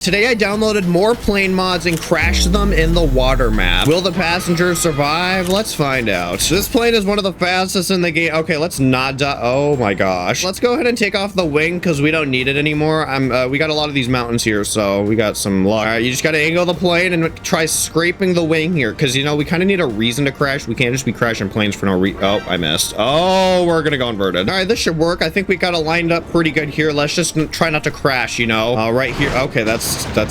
Today I downloaded more plane mods and crashed them in the water map. Will the passengers survive? Let's find out. This plane is one of the fastest in the game. Okay, let's not die. Oh my gosh. Let's go ahead and take off the wing because we don't need it anymore. We got a lot of these mountains here, so we got some luck. All right, you just got to angle the plane and try scraping the wing here because, you know, we kind of need a reason to crash. We can't just be crashing planes for no reason. Oh, I missed. Oh, we're going to go inverted. All right, this should work. I think we got it lined up pretty good here. Let's just try not to crash, you know, right here. Okay, that's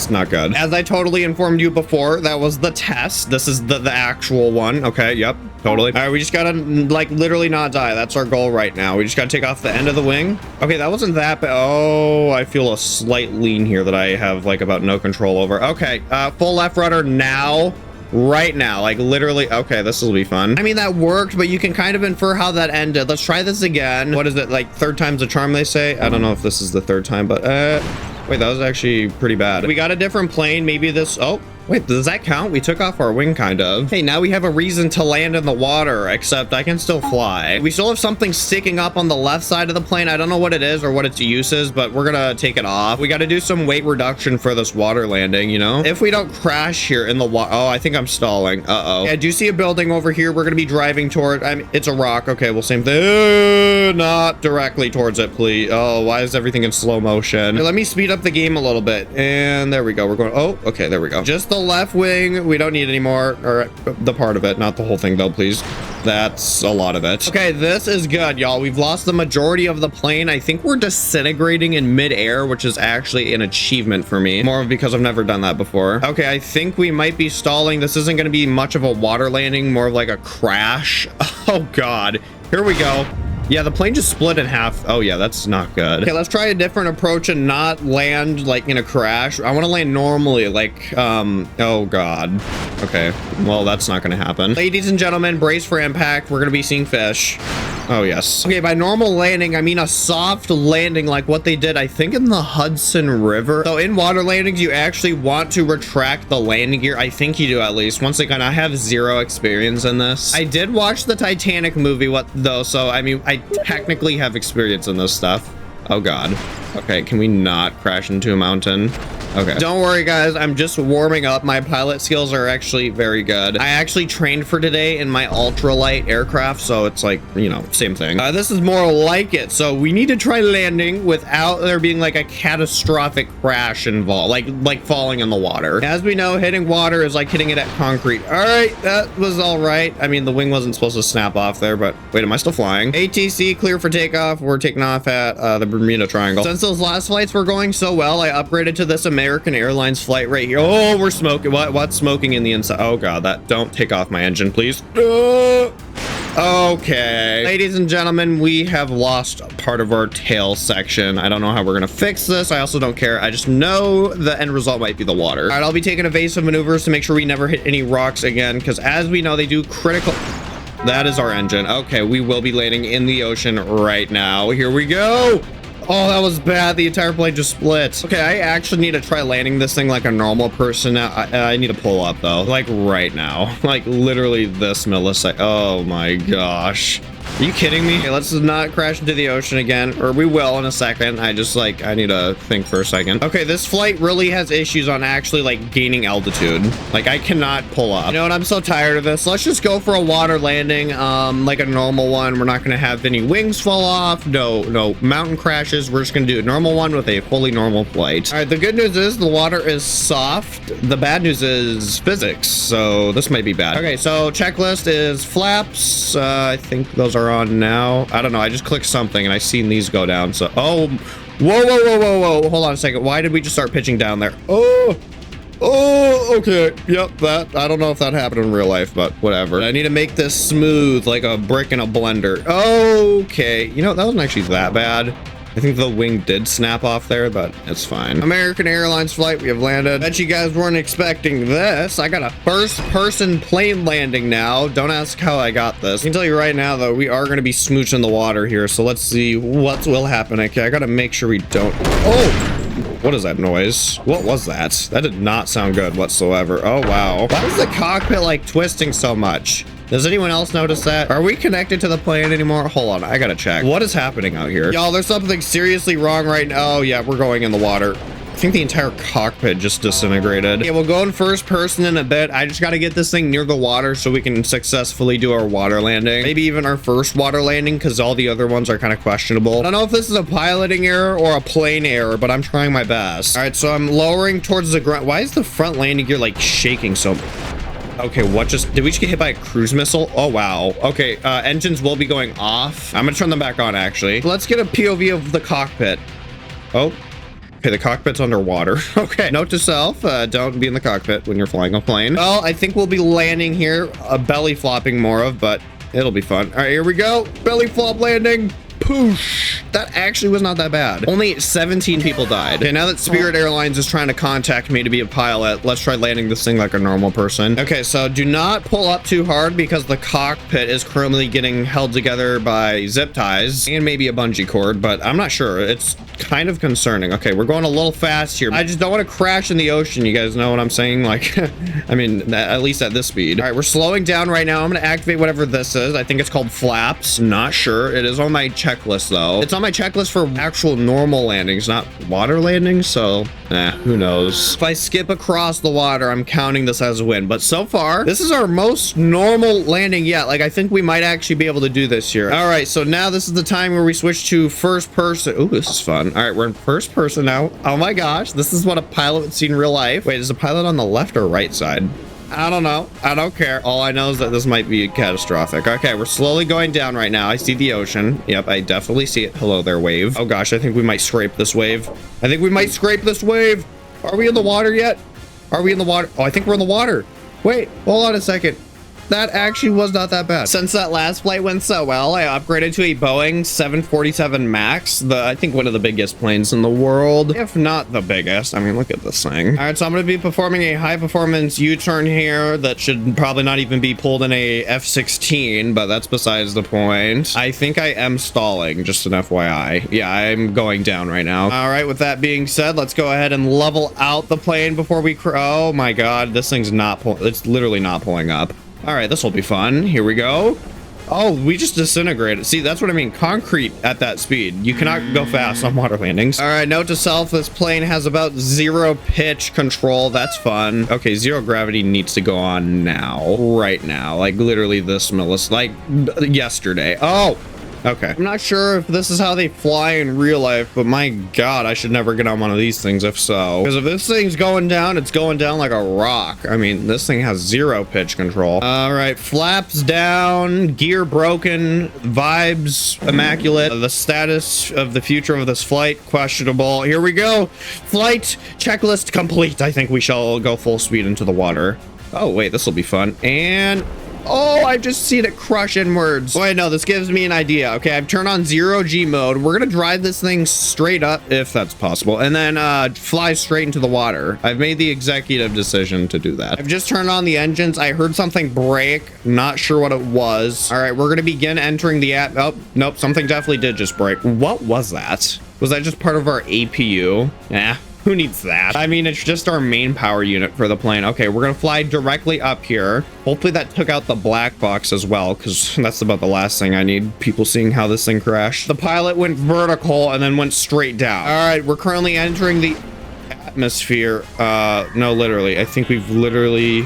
not good. As I totally informed you before, that was the test. This is the actual one. Okay, yep, totally. All right, we just gotta like literally not die. That's our goal right now. We just gotta take off the end of the wing. Okay, that wasn't that bad. Oh, I feel a slight lean here that I have like about no control over. Okay, full left rudder now. Right now, like literally. Okay, this will be fun. I mean, that worked, but you can kind of infer how that ended. Let's try this again. What is it, like third time's a charm, they say? I don't know if this is the third time, but wait, that was actually pretty bad. We got a different plane. Maybe this. Oh wait, does that count? We took off our wing, kind of. Hey, now we have a reason to land in the water, except I can still fly. We still have something sticking up on the left side of the plane. I don't know what it is or what its use is, but we're gonna take it off. We got to do some weight reduction for this water landing, you know? If we don't crash here in the water. Oh, I think I'm stalling. Uh-oh. Yeah, I do see a building over here. We're gonna be driving toward. I mean, it's a rock. Okay, well, same thing. Not directly towards it, please. Oh, why is everything in slow motion? Here, let me speed up the game a little bit. And there we go. We're going. Oh, okay, there we go. Just the left wing we don't need anymore, or the part of it, not the whole thing though, please. That's a lot of it. Okay, this is good, y'all. We've lost the majority of the plane. I think we're disintegrating in midair, which is actually an achievement for me, more because I've never done that before. Okay, I think we might be stalling. This isn't going to be much of a water landing, more of like a crash. Oh god, here we go. Yeah, the plane just split in half. Oh yeah, that's not good. Okay, let's try a different approach and not land like in a crash. I want to land normally, like, oh god. Okay, well, that's not gonna happen. Ladies and gentlemen, brace for impact. We're gonna be seeing fish. Oh yes. Okay, by normal landing, I mean a soft landing like what they did, I think, in the Hudson River. So in water landings, you actually want to retract the landing gear. I think you do, at least. Once again, I have zero experience in this. I did watch the Titanic movie, so I mean, I technically have experience in this stuff. Oh god. Okay, can we not crash into a mountain? Okay, don't worry guys, I'm just warming up. My pilot skills are actually very good. I actually trained for today in my ultralight aircraft, so it's like, you know, same thing. This is more like it, so we need to try landing without there being like a catastrophic crash involved, like falling in the water. As we know, hitting water is like hitting it at concrete. All right, that was all right. I mean, the wing wasn't supposed to snap off there, but wait, am I still flying? ATC clear for takeoff. We're taking off at the Bermuda Triangle. Since those last flights were going so well, I upgraded to this American Airlines flight right here. Oh, we're smoking. What's smoking in the inside? Oh god, that don't take off my engine, please. Okay, ladies and gentlemen, we have lost part of our tail section. I don't know how we're gonna fix this. I also don't care. I just know the end result might be the water. All right, I'll be taking evasive maneuvers to make sure we never hit any rocks again, because as we know, they do critical. That is our engine. Okay, we will be landing in the ocean right now. Here we go. Oh, that was bad. The entire plane just split. Okay, I actually need to try landing this thing like a normal person. I need to pull up though, like right now, like literally this millisecond. Oh my gosh. Are you kidding me? Okay, let's not crash into the ocean again, or we will in a second. I need to think for a second. Okay, this flight really has issues on actually like gaining altitude. Like I cannot pull up. You know what? I'm so tired of this. Let's just go for a water landing, like a normal one. We're not gonna have any wings fall off. No mountain crashes. We're just gonna do a normal one with a fully normal flight. All right, the good news is the water is soft. The bad news is physics, so this might be bad. Okay, so checklist is flaps. I think those are on now. I don't know, I just clicked something and I seen these go down, so whoa, hold on a second. Why did we just start pitching down there? Oh, okay, yep, that I don't know if that happened in real life, but whatever. I need to make this smooth like a brick in a blender. Okay, you know, that wasn't actually that bad. I think the wing did snap off there, but it's fine. American Airlines flight, we have landed. Bet you guys weren't expecting this. I got a first-person plane landing now. Don't ask how I got this. I can tell you right now, though, we are going to be smooching the water here, so let's see what will happen. Okay, I got to make sure we don't... Oh! What is that noise? What was that? That did not sound good whatsoever. Oh, wow. Why is the cockpit, like, twisting so much? Does anyone else notice that? Are we connected to the plane anymore? Hold on, I gotta check. What is happening out here? Y'all, there's something seriously wrong right now. Oh yeah, we're going in the water. think the entire cockpit just disintegrated. Yeah, we'll go in first person in a bit. I just got to get this thing near the water so we can successfully do our water landing. Maybe even our first water landing, because all the other ones are kind of questionable. I don't know if this is a piloting error or a plane error, but I'm trying my best. All right, so I'm lowering towards the ground. Why is the front landing gear like shaking so? Okay, what just did we just get hit by a cruise missile? Oh wow. Okay, engines will be going off. I'm gonna turn them back on actually. Let's get a POV of the cockpit. Oh, okay, the cockpit's underwater. Okay, note to self, don't be in the cockpit when you're flying a plane. Well, I think we'll be landing here, belly flopping more of, but it'll be fun. All right, here we go. Belly flop landing. Poosh. That actually was not that bad. Only 17 people died. Okay, now that Spirit Airlines is trying to contact me to be a pilot, let's try landing this thing like a normal person. Okay, so do not pull up too hard because the cockpit is currently getting held together by zip ties and maybe a bungee cord, but I'm not sure. It's kind of concerning. Okay, we're going a little fast here. I just don't want to crash in the ocean. You guys know what I'm saying? Like, I mean, at least at this speed. All right, we're slowing down right now. I'm going to activate whatever this is. I think it's called flaps. Not sure. It is on my checklist though. It's on my checklist for actual normal landings, not water landings. So who knows? If I skip across the water, I'm counting this as a win. But so far, this is our most normal landing yet. Like, I think we might actually be able to do this here. All right, so now this is the time where we switch to first person. Oh, this is fun. All right, we're in first person now. Oh my gosh, this is what a pilot would see in real life. Wait, is the pilot on the left or right side? I don't know. I don't care. All I know is that this might be catastrophic. Okay, we're slowly going down right now. I see the ocean. Yep, I definitely see it. Hello there, wave. Oh gosh, I think we might scrape this wave. I think we might scrape this wave. Are we in the water yet? Are we in the water? Oh, I think we're in the water. Wait, hold on a second. That actually was not that bad. Since that last flight went so well, I upgraded to a Boeing 747 Max, I think one of the biggest planes in the world, if not the biggest. I mean, look at this thing. All right, so I'm going to be performing a high performance U-turn here that should probably not even be pulled in a F-16, but that's besides the point. I think I am stalling, just an FYI. Yeah, I'm going down right now. All right, with that being said, let's go ahead and level out the plane before we oh my God, this thing's not it's literally not pulling up. All right, this will be fun. Here we go. Oh, we just disintegrated. See, that's what I mean. Concrete at that speed. You cannot go fast on water landings. All right, note to self, this plane has about 0 pitch control. That's fun. Okay, 0 gravity needs to go on now. Right now. Like literally this like yesterday. Oh, okay. I'm not sure if this is how they fly in real life, but my God, I should never get on one of these things if so. Because if this thing's going down, it's going down like a rock. I mean, this thing has 0 pitch control. All right, flaps down, gear broken, vibes immaculate. The status of the future of this flight, questionable. Here we go. Flight checklist complete. I think we shall go full speed into the water. Oh, wait, this will be fun. And oh, I've just seen it crush inwards. Wait, no, this gives me an idea. Okay, I've turned on 0G mode. We're gonna drive this thing straight up, if that's possible, and then fly straight into the water. I've made the executive decision to do that. I've just turned on the engines. I heard something break. Not sure what it was. All right, we're gonna begin entering the app. Oh, nope, something definitely did just break. What was that? Was that just part of our APU? Yeah. Who needs that? I mean, it's just our main power unit for the plane. Okay, we're gonna fly directly up here. Hopefully that took out the black box as well, because that's about the last thing I need. People seeing how this thing crashed. The pilot went vertical and then went straight down. All right, we're currently entering the atmosphere. No, literally. I think we've literally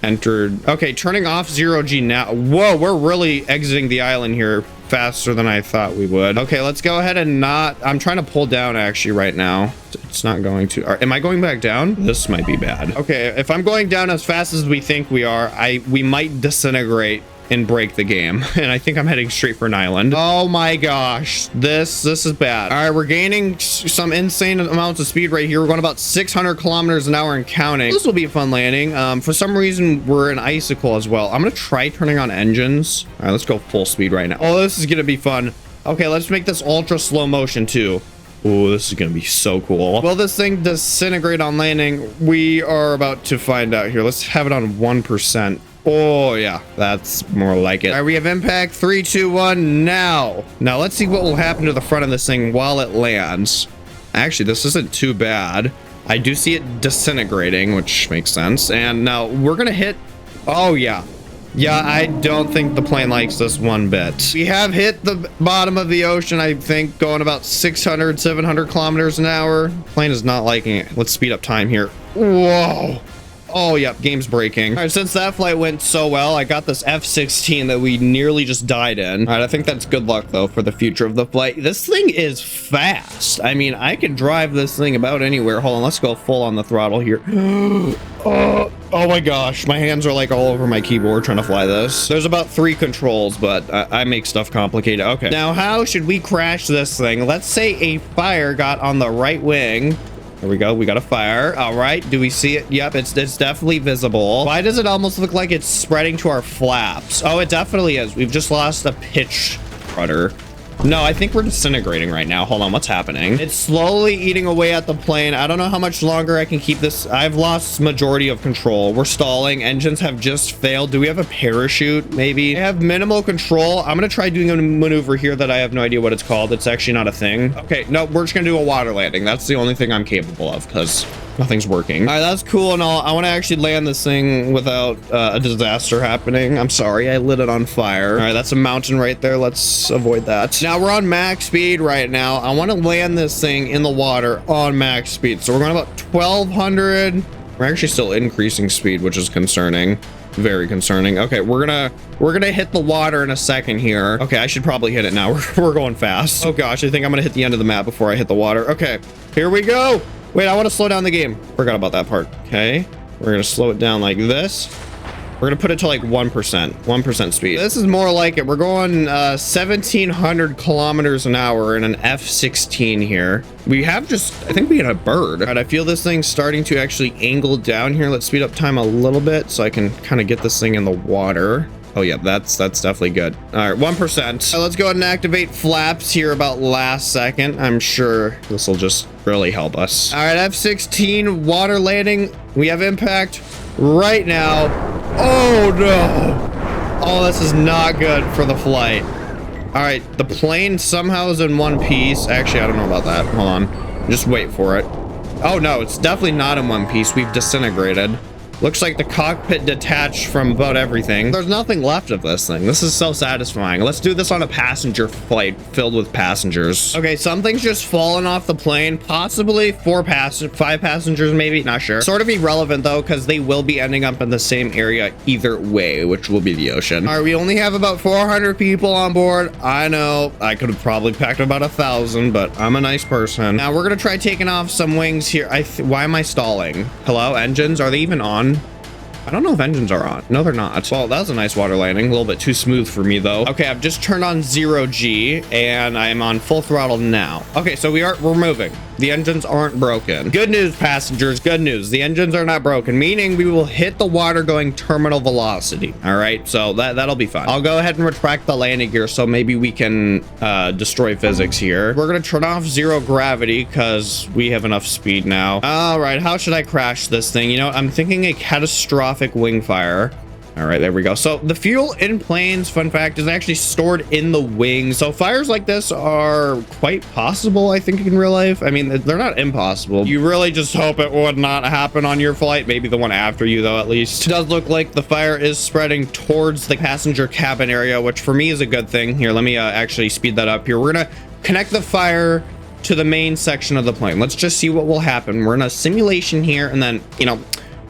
entered. Okay, turning off 0G now. Whoa, we're really exiting the island here faster than I thought we would. Okay, let's go ahead and I'm trying to pull down actually right now. It's not going to. Am I going back down? This might be bad. Okay, if I'm going down as fast as we think we are, we might disintegrate and break the game. And I think I'm heading straight for an island. Oh my gosh, this is bad. All right, we're gaining some insane amounts of speed right here. We're going about 600 kilometers an hour and counting. This will be a fun landing. For some reason, we're an icicle as well. I'm gonna try turning on engines. All right, let's go full speed right now. Oh, this is gonna be fun. Okay, let's make this ultra slow motion too. Oh, this is gonna be so cool. Will this thing disintegrate on landing? We are about to find out here. Let's have it on 1%. Oh yeah, that's more like it. All right, we have impact. 3, 2, 1, now. Now let's see what will happen to the front of this thing while it lands. Actually, this isn't too bad. I do see it disintegrating, which makes sense. And now we're gonna hit. Oh yeah. Yeah, I don't think the plane likes this one bit. We have hit the bottom of the ocean, I think, going about 600, 700 kilometers an hour. Plane is not liking it. Let's speed up time here. Whoa. Oh, yep, game's breaking. All right, since that flight went so well, I got this F-16 that we nearly just died in. All right, I think that's good luck, though, for the future of the flight. This thing is fast. I mean, I can drive this thing about anywhere. Hold on, let's go full on the throttle here. Oh my gosh, my hands are like all over my keyboard trying to fly this. There's about 3 controls, but I make stuff complicated. Okay, now how should we crash this thing? Let's say a fire got on the right wing. There we go. We got a fire. All right. Do we see it? Yep. It's definitely visible. Why does it almost look like it's spreading to our flaps? Oh, it definitely is. We've just lost a pitch rudder. No, I think we're disintegrating right now. Hold on. What's happening? It's slowly eating away at the plane. I don't know how much longer I can keep this. I've lost majority of control. We're stalling. Engines have just failed. Do we have a parachute? Maybe. I have minimal control. I'm going to try doing a maneuver here that I have no idea what it's called. It's actually not a thing. Okay. No, we're just going to do a water landing. That's the only thing I'm capable of because nothing's working. All right. That's cool and all. I want to actually land this thing without a disaster happening. I'm sorry. I lit it on fire. All right. That's a mountain right there. Let's avoid that. Now we're on max speed right now. I want to land this thing in the water on max speed. So we're going about 1200. We're actually still increasing speed, which is concerning. Very concerning. Okay, we're gonna hit the water in a second here. Okay, I should probably hit it now. We're going fast. Oh gosh, I think I'm gonna hit the end of the map before I hit the water. Okay, here we go. Wait, I want to slow down the game. Forgot about that part. Okay, we're gonna slow it down like this. We're gonna put it to like 1% speed. This is more like it. We're going 1700 kilometers an hour in an F-16 here. We have just, I think we had a bird. All right, I feel this thing's starting to actually angle down here. Let's speed up time a little bit so I can kind of get this thing in the water. Oh yeah, that's definitely good. All right, 1%. Let's go ahead and activate flaps here about last second. I'm sure this will just really help us. All right, F-16 water landing. We have impact right now. Oh no. Oh, this is not good for the flight. All right, the plane somehow is in one piece. Actually, I don't know about that. Hold on. Just wait for it. Oh no, it's definitely not in one piece. We've disintegrated. Looks like the cockpit detached from about everything. There's nothing left of this thing. This is so satisfying. Let's do this on a passenger flight filled with passengers. Okay, something's just fallen off the plane. Possibly 5 passengers, maybe. Not sure. Sort of irrelevant, though, because they will be ending up in the same area either way, which will be the ocean. All right, we only have about 400 people on board. I know. I could have probably packed about 1,000, but I'm a nice person. Now, we're going to try taking off some wings here. Why am I stalling? Hello? Engines? Are they even on? I don't know if engines are on. No, they're not. Well, that was a nice water landing. A little bit too smooth for me, though. Okay, I've just turned on 0G, and I am on full throttle now. Okay, so we're moving. The engines aren't broken. Good news, passengers. Good news. The engines are not broken, meaning we will hit the water going terminal velocity. All right, so that'll be fun. I'll go ahead and retract the landing gear so maybe we can destroy physics here. We're going to turn off zero gravity because we have enough speed now. All right, how should I crash this thing? You know, I'm thinking a catastrophic wing fire. All right, there we go. So the fuel in planes, fun fact, is actually stored in the wings. So fires like this are quite possible, I think, in real life. I mean, they're not impossible. You really just hope it would not happen on your flight. Maybe the one after you, though, at least. It does look like the fire is spreading towards the passenger cabin area, which for me is a good thing. Here, let me actually speed that up here. We're gonna connect the fire to the main section of the plane. Let's just see what will happen. We're in a simulation here, and then, you know,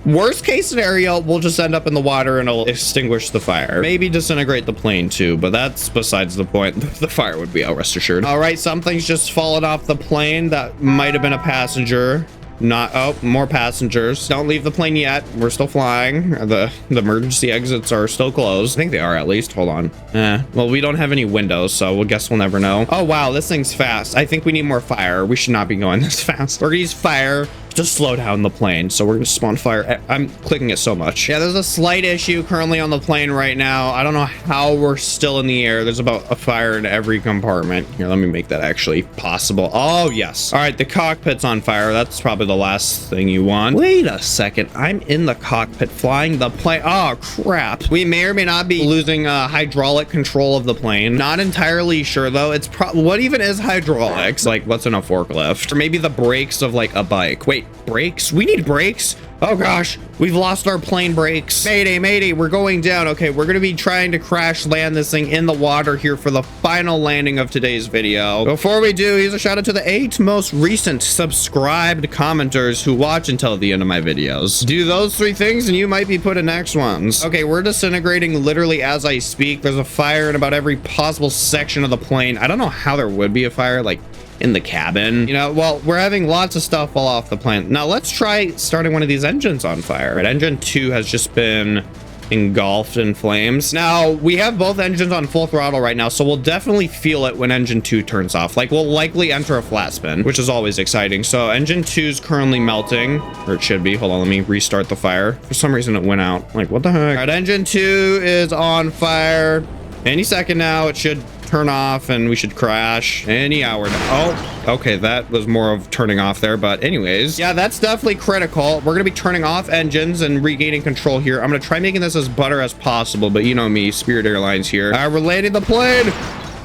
worst case scenario, we'll just end up in the water and it'll extinguish the fire. Maybe disintegrate the plane too, but that's besides the point. The fire would be out, rest assured. All right, something's just fallen off the plane. That might have been a passenger. Not, oh, more passengers. Don't leave the plane yet. We're still flying. The emergency exits are still closed. I think they are, at least. Hold on. Well, we don't have any windows, so we'll guess we'll never know. Oh, wow, this thing's fast. I think we need more fire. We should not be going this fast. We're gonna use fire to slow down the plane. So we're gonna spawn fire. I'm clicking it so much. Yeah, there's a slight issue currently on the plane right now. I don't know how we're still in the air. There's about a fire in every compartment. Here, let me make that actually possible. Oh, yes. All right, the cockpit's on fire. That's probably the last thing you want. Wait a second. I'm in the cockpit flying the plane. Oh, crap. We may or may not be losing hydraulic control of the plane. Not entirely sure, though. It's what even is hydraulics? Like, what's in a forklift? Or maybe the brakes of like a bike. Wait, wait, brakes? We need brakes. Oh gosh, we've lost our plane brakes. Mayday, mayday, we're going down. Okay, we're gonna be trying to crash land this thing in the water here for the final landing of today's video. Before we do, here's a shout out to the 8 most recent subscribed commenters who watch until the end of my videos. Do those 3 things and you might be put in next ones. Okay, we're disintegrating literally as I speak. There's a fire in about every possible section of the plane. I don't know how there would be a fire, like in the cabin, you know. Well, we're having lots of stuff fall off the plane. Now let's try starting one of these engines on fire. Right, engine 2 has just been engulfed in flames. Now we have both engines on full throttle right now, so we'll definitely feel it when engine 2 turns off. Like, we'll likely enter a flat spin, which is always exciting. So engine 2 is currently melting, or it should be. Hold on, let me restart the fire. For some reason it went out. Like, what the heck? All right, engine 2 is on fire. Any second now it should turn off and we should crash any hour. Oh, okay, that was more of turning off there, but anyways, yeah, that's definitely critical. We're gonna be turning off engines and regaining control here. I'm gonna try making this as butter as possible, but you know me, Spirit Airlines here. We're landing the plane.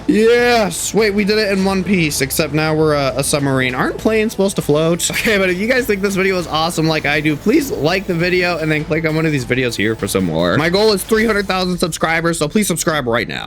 Yes, wait, we did it in one piece, except now we're a submarine. Aren't planes supposed to float? Okay, but if you guys think this video is awesome like I do, please like the video and then click on one of these videos here for some more. My goal is 300,000 subscribers, so please subscribe right now.